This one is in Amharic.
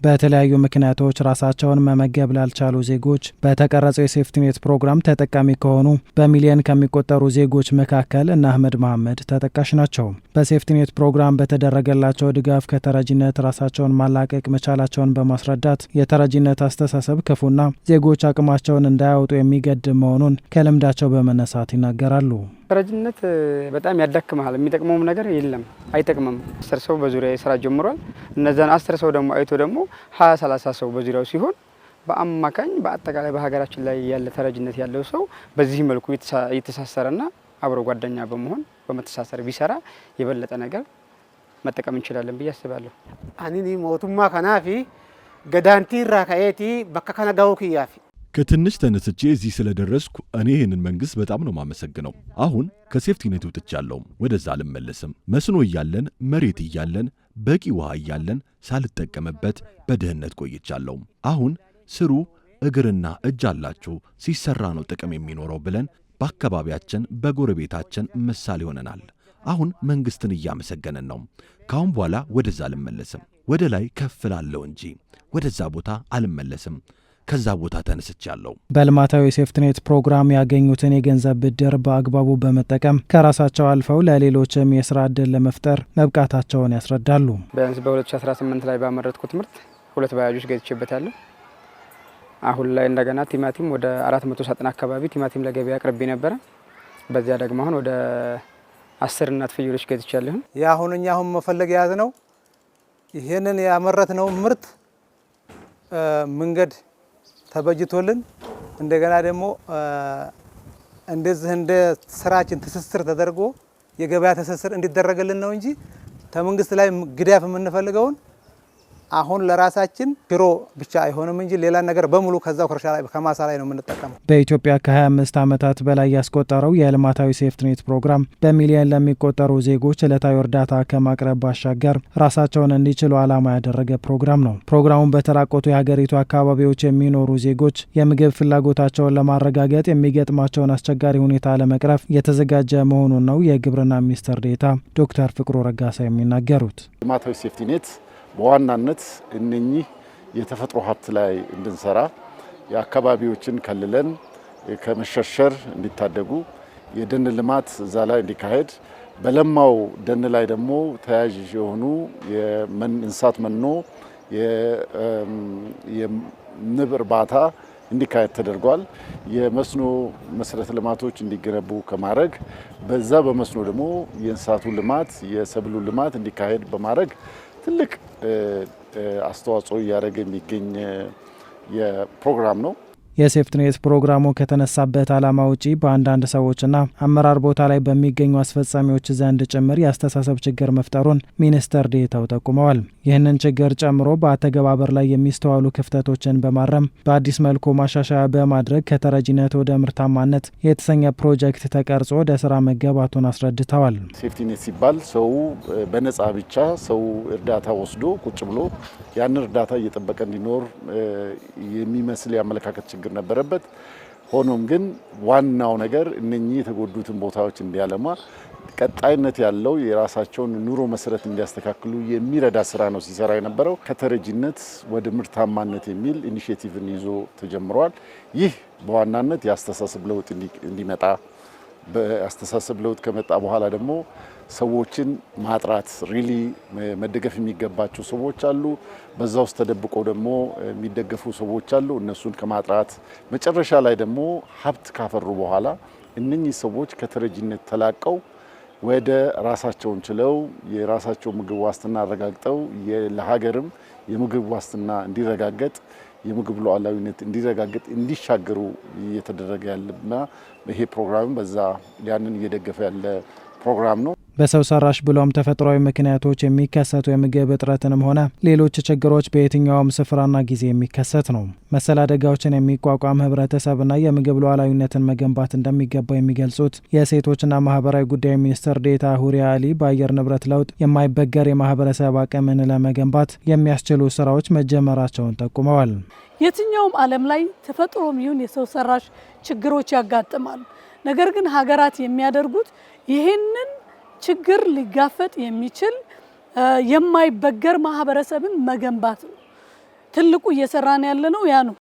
በተለያዩ ምክንያቶች ራሳቸውን መመገብ ላልቻሉ ዜጎች በተቀረጸው የሴፍቲኔት ፕሮግራም ተጠቃሚ ከሆኑ በሚሊዮን ከሚቆጠሩ ዜጎች መካከል እነ አህመድ መሐመድ ተጠቃሽ ናቸው። በሴፍቲኔት ፕሮግራም በተደረገላቸው ድጋፍ ከተረጂነት ራሳቸውን ማላቀቅ መቻላቸውን በማስረዳት የተረጂነት አስተሳሰብ ክፉና ዜጎች አቅማቸውን እንዳያወጡ የሚገድም መሆኑን ከልምዳቸው በመነሳት ይናገራሉ። ተረጂነት በጣም ያዳክማል። የሚጠቅመውም ነገር የለም፣ አይጠቅምም። 10 ሰው በዙሪያ ስራ ጀምሯል። እነዛን 10 ሰው ደግሞ አይቶ ደግሞ 20-30 ሰው በዙሪያው ሲሆን በአማካኝ በአጠቃላይ በሀገራችን ላይ ያለ ተረጂነት ያለው ሰው በዚህ መልኩ የተሳሰረና አብሮ ጓደኛ በመሆን በመተሳሰር ቢሰራ የበለጠ ነገር መጠቀም እንችላለን ብዬ አስባለሁ። አኒኒ ሞቱማ ከናፊ ገዳንቲ ራካየቲ በከከና ጋውኪያፊ ከትንሽ ተነስቼ እዚህ ስለደረስኩ እኔ ይህንን መንግስት በጣም ነው ማመሰግነው። አሁን ከሴፍቲኔት ወጥቻለሁ፣ ወደዛ አልመለስም። መስኖ እያለን መሬት እያለን በቂ ውሃ እያለን ሳልጠቀምበት በድህነት ቆይቻለሁ። አሁን ስሩ እግርና እጅ አላችሁ ሲሰራ ነው ጥቅም የሚኖረው ብለን በአካባቢያችን በጎረቤታችን ምሳሌ ሆነናል። አሁን መንግስትን እያመሰገንን ነው። ካሁን በኋላ ወደዛ አልመለስም። ወደ ላይ ከፍ ላለው እንጂ ወደዛ ቦታ አልመለስም። ከዛ ቦታ ተነስቻለሁ። በልማታዊ ሴፍቲኔት ፕሮግራም ያገኙትን የገንዘብ ብድር በአግባቡ በመጠቀም ከራሳቸው አልፈው ለሌሎችም የስራ ዕድል ለመፍጠር መብቃታቸውን ያስረዳሉ። ቢያንስ በ2018 ላይ ባመረትኩት ምርት 2 ባጃጆች ገዝቼበታለሁ። አሁን ላይ እንደገና ቲማቲም ወደ 400 ሳጥን አካባቢ ቲማቲም ለገበያ አቅርቤ ነበረ። በዚያ ደግሞ አሁን ወደ 10 እናት ፍየሎች ገዝቻለሁ። ያሁንኛ አሁን መፈለግ ያዝ ነው ይሄንን ያመረትነው ምርት መንገድ ተበጅቶልን እንደገና ደግሞ እንደዚህ እንደ ስራችን ትስስር ተደርጎ የገበያ ትስስር እንዲደረግልን ነው እንጂ ተመንግስት ላይ ግዳፍ የምንፈልገውን አሁን ለራሳችን ሽሮ ብቻ አይሆንም እንጂ ሌላ ነገር በሙሉ ከዛው ከርሻ ላይ ከማሳ ላይ ነው የምንጠቀመው። በኢትዮጵያ ከ25 ዓመታት በላይ ያስቆጠረው የልማታዊ ሴፍቲኔት ፕሮግራም በሚሊዮን ለሚቆጠሩ ዜጎች ዕለታዊ እርዳታ ከማቅረብ ባሻገር ራሳቸውን እንዲችሉ ዓላማ ያደረገ ፕሮግራም ነው። ፕሮግራሙን በተራቆቱ የሀገሪቱ አካባቢዎች የሚኖሩ ዜጎች የምግብ ፍላጎታቸውን ለማረጋገጥ የሚገጥማቸውን አስቸጋሪ ሁኔታ ለመቅረፍ የተዘጋጀ መሆኑን ነው የግብርና ሚኒስትር ዴኤታ ዶክተር ፍቅሩ ረጋሳ የሚናገሩት። ልማታዊ ሴፍቲኔት በዋናነት እነኚህ የተፈጥሮ ሀብት ላይ እንድንሰራ የአካባቢዎችን ከልለን ከመሸርሸር እንዲታደጉ የደን ልማት እዛ ላይ እንዲካሄድ በለማው ደን ላይ ደግሞ ተያያዥ የሆኑ የእንስሳት መኖ የንብ እርባታ እንዲካሄድ ተደርጓል። የመስኖ መሰረተ ልማቶች እንዲገነቡ ከማድረግ በዛ በመስኖ ደግሞ የእንስሳቱ ልማት የሰብሉ ልማት እንዲካሄድ በማድረግ ትልቅ አስተዋጽኦ እያደረገ የሚገኝ የፕሮግራም ነው። የሴፍቲኔት ፕሮግራሙ ከተነሳበት ዓላማ ውጪ በአንዳንድ ሰዎችና አመራር ቦታ ላይ በሚገኙ አስፈጻሚዎች ዘንድ ጭምር የአስተሳሰብ ችግር መፍጠሩን ሚኒስትር ዴኤታው ጠቁመዋል። ይህንን ችግር ጨምሮ በአተገባበር ላይ የሚስተዋሉ ክፍተቶችን በማረም በአዲስ መልኩ ማሻሻያ በማድረግ ከተረጂነት ወደ ምርታማነት የተሰኘ ፕሮጀክት ተቀርጾ ወደ ስራ መገባቱን አስረድተዋል። ሴፍቲኔት ሲባል ሰው በነጻ ብቻ ሰው እርዳታ ወስዶ ቁጭ ብሎ ያን እርዳታ እየጠበቀ እንዲኖር የሚመስል ያመለካከት ችግር ነበረበት። ሆኖም ግን ዋናው ነገር እነኚህ የተጎዱትን ቦታዎች እንዲያለማ ቀጣይነት ያለው የራሳቸውን ኑሮ መሰረት እንዲያስተካክሉ የሚረዳ ስራ ነው ሲሰራ የነበረው። ከተረጂነት ወደ ምርታማነት የሚል ኢኒሼቲቭን ይዞ ተጀምሯል። ይህ በዋናነት የአስተሳሰብ ለውጥ እንዲመጣ በአስተሳሰብ ለውጥ ከመጣ በኋላ ደግሞ ሰዎችን ማጥራት ሪሊ መደገፍ የሚገባቸው ሰዎች አሉ። በዛ ውስጥ ተደብቆ ደግሞ የሚደገፉ ሰዎች አሉ። እነሱን ከማጥራት መጨረሻ ላይ ደግሞ ሀብት ካፈሩ በኋላ እነኚህ ሰዎች ከተረጂነት ተላቀው ወደ ራሳቸውን ችለው የራሳቸው ምግብ ዋስትና አረጋግጠው ለሀገርም የምግብ ዋስትና እንዲረጋገጥ የምግብ ሉዓላዊነት እንዲረጋገጥ እንዲሻገሩ እየተደረገ ያለና ይሄ ፕሮግራም በዛ ያንን እየደገፈ ያለ ፕሮግራም ነው። በሰው ሰራሽ ብሎም ተፈጥሯዊ ምክንያቶች የሚከሰቱ የምግብ እጥረትንም ሆነ ሌሎች ችግሮች በየትኛውም ስፍራና ጊዜ የሚከሰት ነው። መሰል አደጋዎችን የሚቋቋም ህብረተሰብና የምግብ ሉዓላዊነትን መገንባት እንደሚገባ የሚገልጹት የሴቶችና ማህበራዊ ጉዳይ ሚኒስትር ዴኤታ ሁሪያ አሊ በአየር ንብረት ለውጥ የማይበገር የማህበረሰብ አቅምን ለመገንባት የሚያስችሉ ስራዎች መጀመራቸውን ጠቁመዋል። የትኛውም ዓለም ላይ ተፈጥሮም ይሁን የሰው ሰራሽ ችግሮች ያጋጥማሉ። ነገር ግን ሀገራት የሚያደርጉት ይህንን ችግር ሊጋፈጥ የሚችል የማይበገር ማህበረሰብን መገንባት ነው። ትልቁ እየሰራን ያለ ነው ያ ነው።